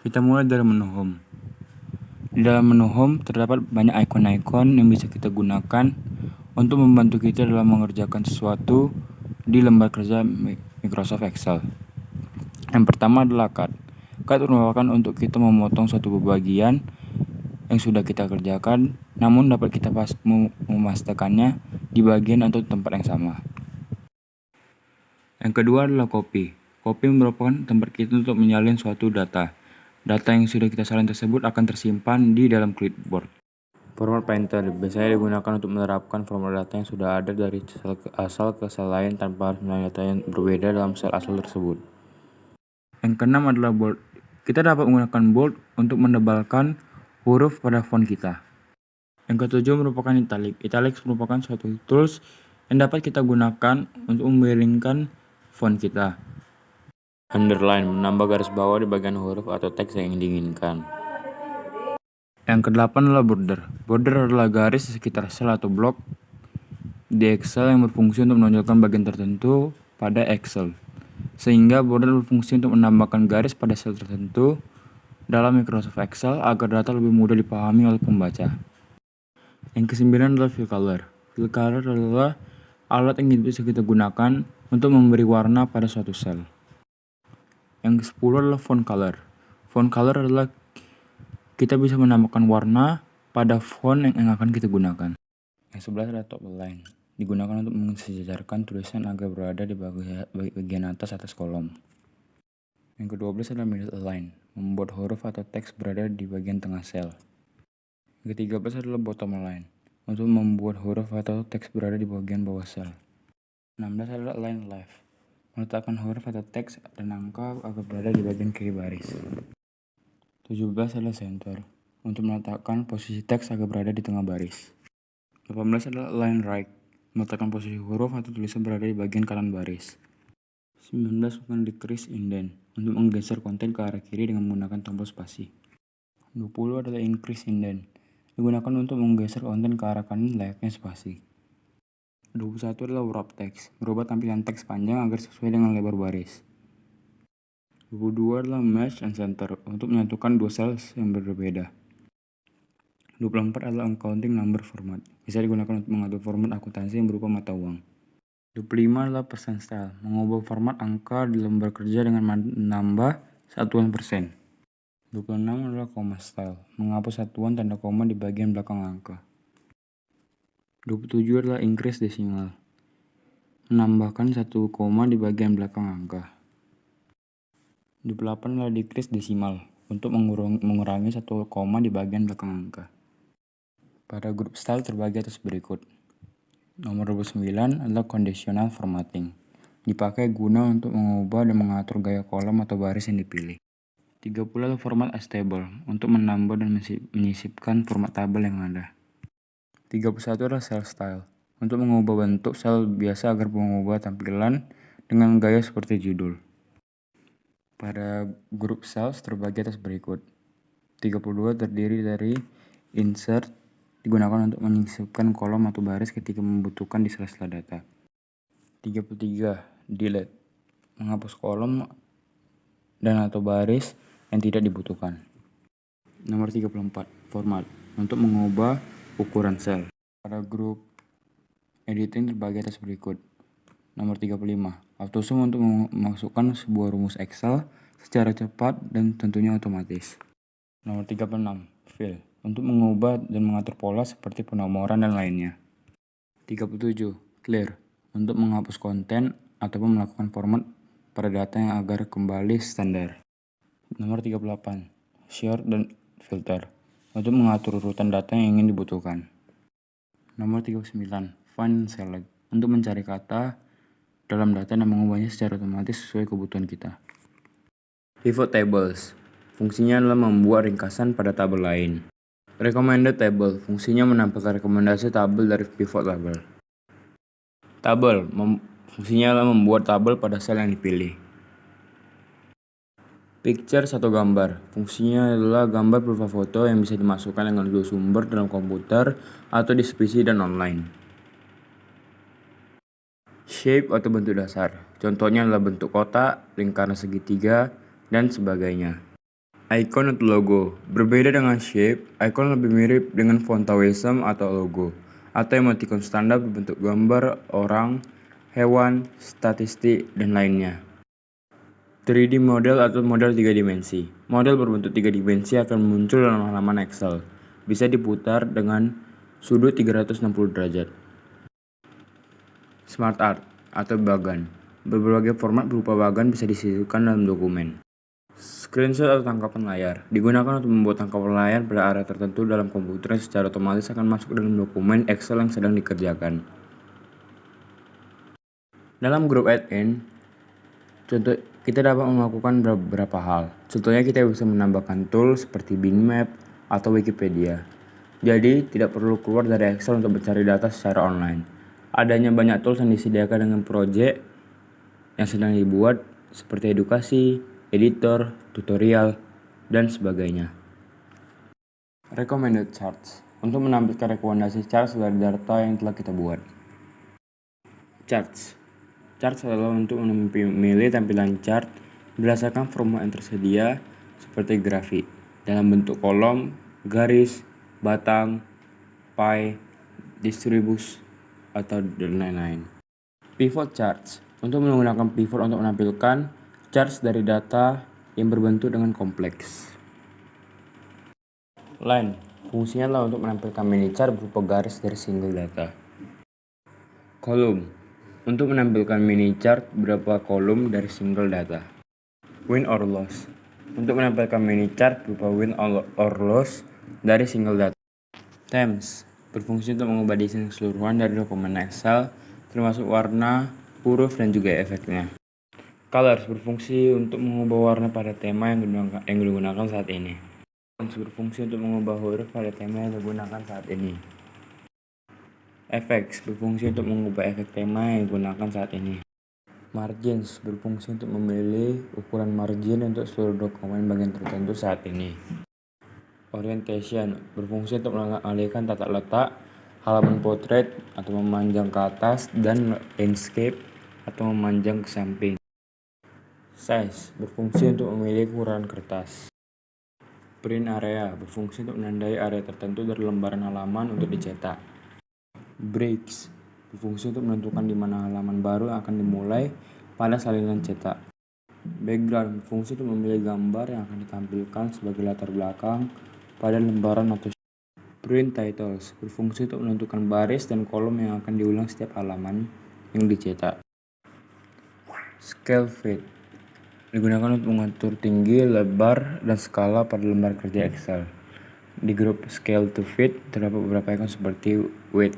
Kita mulai dari menu Home. Di dalam menu Home terdapat banyak ikon-ikon yang bisa kita gunakan untuk membantu kita dalam mengerjakan sesuatu di lembar kerja Microsoft Excel. Yang pertama adalah Cut. Cut merupakan untuk kita memotong suatu bagian yang sudah kita kerjakan, namun dapat kita memastikannya di bagian atau tempat yang sama. Yang kedua adalah Copy. Copy merupakan tempat kita untuk menyalin suatu data. Data yang sudah kita salin tersebut akan tersimpan di dalam clipboard. Format Painter biasanya digunakan untuk menerapkan format data yang sudah ada dari sel asal ke sel lain tanpa harus menyalin data yang berbeda dalam sel asal tersebut. Yang keenam adalah Bold. Kita dapat menggunakan Bold untuk menebalkan huruf pada font kita. Yang ketujuh merupakan Italic. Italic merupakan suatu tools yang dapat kita gunakan untuk memiringkan font kita. Underline menambah garis bawah di bagian huruf atau teks yang diinginkan. Yang kedelapan adalah Border. Border adalah garis di sekitar sel atau blok di Excel yang berfungsi untuk menonjolkan bagian tertentu pada Excel. Sehingga border berfungsi untuk menambahkan garis pada sel tertentu dalam Microsoft Excel agar data lebih mudah dipahami oleh pembaca. Yang kesembilan adalah Fill Color. Fill Color adalah alat yang bisa kita gunakan untuk memberi warna pada suatu sel. Yang ke-10 adalah Font Color. Font Color adalah kita bisa menambahkan warna pada font yang akan kita gunakan. Yang 11 adalah Top Align. Digunakan untuk mensejajarkan tulisan agar berada di bagian atas kolom. Yang ke-12 adalah Middle Align. Membuat huruf atau teks berada di bagian tengah sel. Yang ke-13 adalah Bottom Align. Untuk membuat huruf atau teks berada di bagian bawah sel. 16 adalah Align Left. Meletakkan huruf atau teks dan angka agar berada di bagian kiri baris. 17 adalah Center. Untuk meletakkan posisi teks agar berada di tengah baris. 18 adalah Align Right. Meletakkan posisi huruf atau tulisan berada di bagian kanan baris. 19 bukan Decrease Indent. Untuk menggeser konten ke arah kiri dengan menggunakan tombol spasi. 20 adalah Increase Indent. Digunakan untuk menggeser konten ke arah kanan layaknya spasi. 21 adalah Wrap Text. Merubah tampilan teks panjang agar sesuai dengan lebar baris. 22 adalah Merge and Center. Untuk menyatukan dua sel yang berbeda. 24 adalah Accounting Number Format. Bisa digunakan untuk mengatur format akuntansi yang berupa mata uang. 25 adalah Percent Style. Mengubah format angka di lembar kerja dengan menambah satuan persen. 26 adalah Comma Style. Menghapus satuan tanda koma di bagian belakang angka. 27 adalah Increase Decimal. Menambahkan satu koma di bagian belakang angka. 28 adalah Decrease Decimal. Untuk mengurangi satu koma di bagian belakang angka. Pada grup style terbagi atas berikut. Nomor 29 adalah Conditional Formatting. Dipakai guna untuk mengubah dan mengatur gaya kolom atau baris yang dipilih. 30 adalah Format as Table. Untuk menambah dan menyisipkan format tabel yang ada. 31 adalah Cell Style. Untuk mengubah bentuk sel biasa agar mengubah tampilan dengan gaya seperti judul. Pada grup cells terbagi atas berikut. 32 terdiri dari Insert. Digunakan untuk menyisipkan kolom atau baris ketika membutuhkan di sela-sela data. 33 Delete. Menghapus kolom dan atau baris yang tidak dibutuhkan. Nomor 34 Format. Untuk mengubah ukuran sel. Pada grup editing terbagi atas berikut. Nomor 35 AutoSum untuk memasukkan sebuah rumus Excel secara cepat dan tentunya otomatis. Nomor 36 Fill. Untuk mengubah dan mengatur pola seperti penomoran dan lainnya. 37 Clear. Untuk menghapus konten ataupun melakukan format pada data yang agar kembali standar. Nomor 38 Sort dan Filter. Untuk mengatur urutan data yang ingin dibutuhkan. Nomor 39 Find and Select. Untuk mencari kata dalam data dan mengubahnya secara otomatis sesuai kebutuhan kita. Pivot Tables. Fungsinya adalah membuat ringkasan pada tabel lain. Recommended Table. Fungsinya menampilkan rekomendasi tabel dari pivot table. Tabel. Fungsinya adalah membuat tabel pada sel yang dipilih. Pictures atau gambar. Fungsinya adalah gambar berupa foto yang bisa dimasukkan dengan dua sumber dalam komputer atau di PC dan online. Shape atau bentuk dasar. Contohnya adalah bentuk kotak, lingkaran segitiga, dan sebagainya. Icon atau logo. Berbeda dengan shape, icon lebih mirip dengan font Taoism atau logo, atau emoticon standar berbentuk gambar orang, hewan, statistik, dan lainnya. 3D model atau model 3 dimensi. Model berbentuk 3 dimensi akan muncul dalam halaman Excel. Bisa diputar dengan sudut 360 derajat. Smart Art atau bagan. Berbagai format berupa bagan bisa disisipkan dalam dokumen. Screenshot atau tangkapan layar. Digunakan untuk membuat tangkapan layar pada area tertentu dalam komputer yang secara otomatis akan masuk dalam dokumen Excel yang sedang dikerjakan. Dalam grup add-in, contoh kita dapat melakukan beberapa hal. Contohnya kita bisa menambahkan tool seperti Bitmap atau Wikipedia. Jadi tidak perlu keluar dari Excel untuk mencari data secara online. Adanya banyak tools yang disediakan dengan project yang sedang dibuat seperti edukasi, editor, tutorial, dan sebagainya. Recommended charts untuk menampilkan rekomendasi charts dari data yang telah kita buat. Charts adalah untuk memilih tampilan chart berdasarkan format yang tersedia seperti grafik dalam bentuk kolom, garis, batang, pie, distribusi, atau dan lain-lain. Pivot charts untuk menggunakan pivot untuk menampilkan charts dari data yang berbentuk dengan kompleks. Line fungsinya adalah untuk menampilkan mini chart berupa garis dari single data. Kolom untuk menampilkan mini chart beberapa kolom dari single data. Win or loss untuk menampilkan mini chart berupa win or loss dari single data. Themes berfungsi untuk mengubah desain keseluruhan dari dokumen Excel, termasuk warna, huruf, dan juga efeknya. Colors berfungsi untuk mengubah warna pada tema yang digunakan saat ini. Fonts berfungsi untuk mengubah huruf pada tema yang digunakan saat ini. Effects berfungsi untuk mengubah efek tema yang digunakan saat ini. Margins berfungsi untuk memilih ukuran margin untuk seluruh dokumen bagian tertentu saat ini. Orientation berfungsi untuk mengalihkan tata letak, halaman portrait atau memanjang ke atas, dan landscape atau memanjang ke samping. Size berfungsi untuk memilih ukuran kertas. Print area berfungsi untuk menandai area tertentu dari lembaran halaman untuk dicetak. Breaks berfungsi untuk menentukan di mana halaman baru akan dimulai pada salinan cetak. Background berfungsi untuk memilih gambar yang akan ditampilkan sebagai latar belakang pada lembaran atau print titles berfungsi untuk menentukan baris dan kolom yang akan diulang setiap halaman yang dicetak. Scale fit digunakan untuk mengatur tinggi, lebar, dan skala pada lembar kerja Excel. Di grup scale to fit terdapat beberapa icon seperti width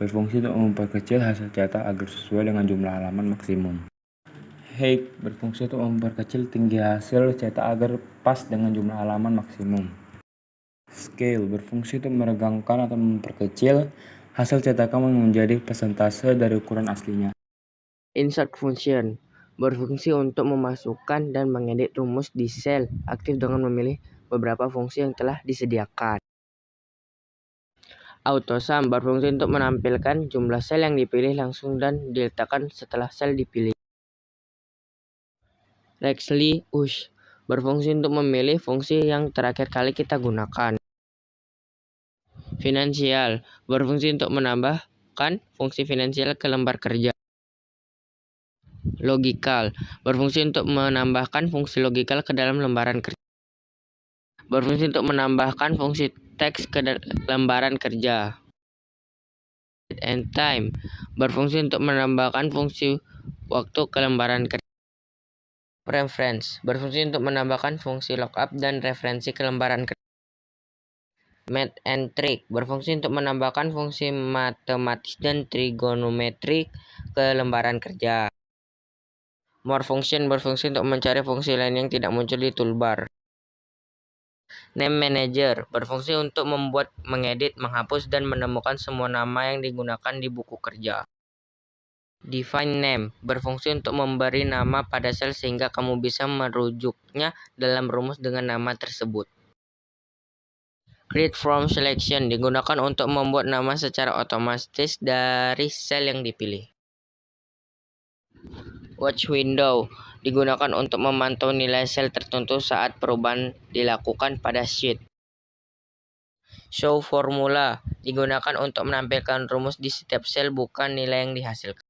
berfungsi untuk memperkecil hasil cetak agar sesuai dengan jumlah halaman maksimum. Height berfungsi untuk memperkecil tinggi hasil cetak agar pas dengan jumlah halaman maksimum. Scale berfungsi untuk meregangkan atau memperkecil hasil cetakan menjadi persentase dari ukuran aslinya. Insert function berfungsi untuk memasukkan dan mengedit rumus di sel aktif dengan memilih beberapa fungsi yang telah disediakan. AutoSum berfungsi untuk menampilkan jumlah sel yang dipilih langsung dan diletakkan setelah sel dipilih. Rexly-Ush berfungsi untuk memilih fungsi yang terakhir kali kita gunakan. Finansial berfungsi untuk menambahkan fungsi finansial ke lembar kerja. Logical berfungsi untuk menambahkan fungsi logical ke dalam lembaran kerja. Berfungsi untuk menambahkan fungsi teks ke lembaran kerja. And time berfungsi untuk menambahkan fungsi waktu ke lembaran kerja. Preference berfungsi untuk menambahkan fungsi lookup dan referensi ke lembaran kerja. Math and trick berfungsi untuk menambahkan fungsi matematis dan trigonometrik ke lembaran kerja. More function berfungsi untuk mencari fungsi lain yang tidak muncul di toolbar. Name Manager berfungsi untuk membuat, mengedit, menghapus, dan menemukan semua nama yang digunakan di buku kerja. Define Name berfungsi untuk memberi nama pada sel sehingga kamu bisa merujuknya dalam rumus dengan nama tersebut. Create From Selection digunakan untuk membuat nama secara otomatis dari sel yang dipilih. Watch Window digunakan untuk memantau nilai sel tertentu saat perubahan dilakukan pada sheet. Show formula digunakan untuk menampilkan rumus di setiap sel, bukan nilai yang dihasilkan.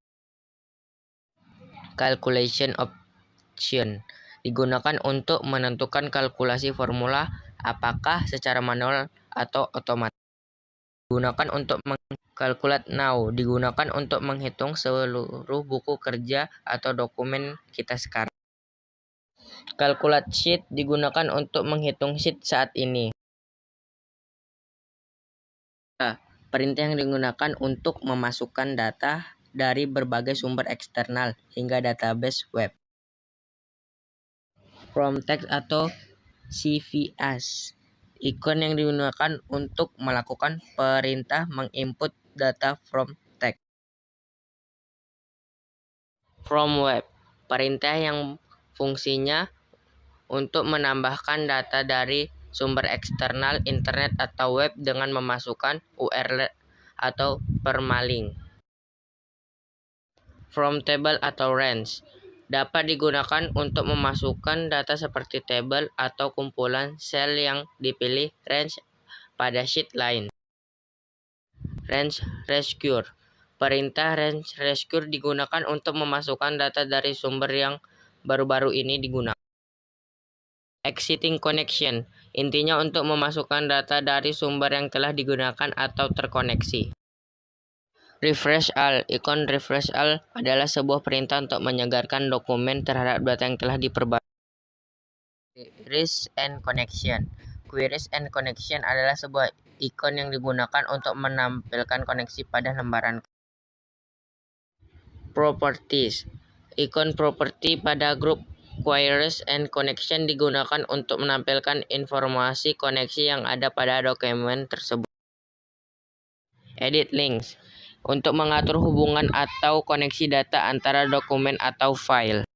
Calculation option digunakan untuk menentukan kalkulasi formula, apakah secara manual atau otomatis. Digunakan untuk mengkalkulat now, digunakan untuk menghitung seluruh buku kerja atau dokumen kita sekarang. Kalkulat sheet digunakan untuk menghitung sheet saat ini. Perintah yang digunakan untuk memasukkan data dari berbagai sumber eksternal hingga database web. From text atau CVS, ikon yang digunakan untuk melakukan perintah menginput data from text. From web, perintah yang fungsinya untuk menambahkan data dari sumber eksternal, internet atau web dengan memasukkan URL atau permalink. From table atau range, dapat digunakan untuk memasukkan data seperti tabel atau kumpulan sel yang dipilih range pada sheet lain. Range rescue, perintah range rescue digunakan untuk memasukkan data dari sumber yang baru-baru ini digunakan. Exiting connection, intinya untuk memasukkan data dari sumber yang telah digunakan atau terkoneksi. Refresh all, ikon refresh all adalah sebuah perintah untuk menyegarkan dokumen terhadap data yang telah diperbarui. Queries and connection, queries and connection adalah sebuah ikon yang digunakan untuk menampilkan koneksi pada lembaran. Properties, ikon property pada grup queries and connection digunakan untuk menampilkan informasi koneksi yang ada pada dokumen tersebut. Edit links, untuk mengatur hubungan atau koneksi data antara dokumen atau file.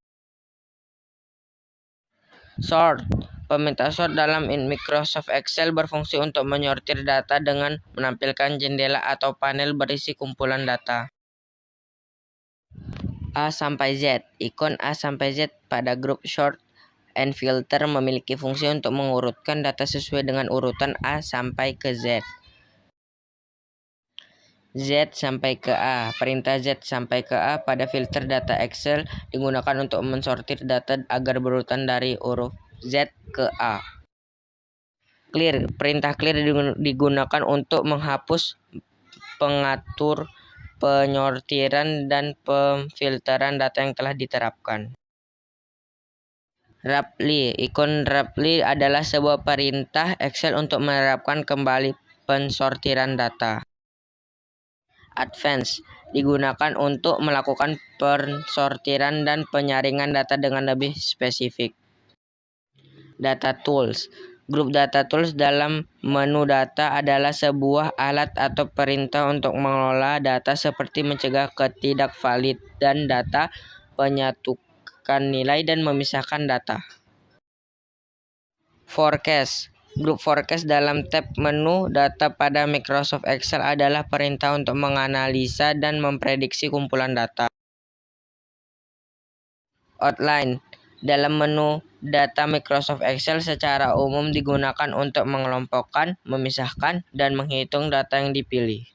Sort, peminta sort dalam Microsoft Excel berfungsi untuk menyortir data dengan menampilkan jendela atau panel berisi kumpulan data. A sampai Z, ikon A sampai Z pada grup sort and filter memiliki fungsi untuk mengurutkan data sesuai dengan urutan A sampai ke Z. Z sampai ke A, perintah Z sampai ke A pada filter data Excel digunakan untuk mensortir data agar berurutan dari huruf Z ke A. Clear, perintah clear digunakan untuk menghapus, pengatur, penyortiran dan pemfilteran data yang telah diterapkan. Rapidly, ikon rapidly adalah sebuah perintah Excel untuk menerapkan kembali pensortiran data. Advance digunakan untuk melakukan pensortiran dan penyaringan data dengan lebih spesifik. Data tools, grup data tools dalam menu data adalah sebuah alat atau perintah untuk mengelola data seperti mencegah ketidakvalidan data, menyatukan nilai dan memisahkan data. Forecast, grup forecast dalam tab menu data pada Microsoft Excel adalah perintah untuk menganalisa dan memprediksi kumpulan data. Outline, dalam menu data Microsoft Excel secara umum digunakan untuk mengelompokkan, memisahkan, dan menghitung data yang dipilih.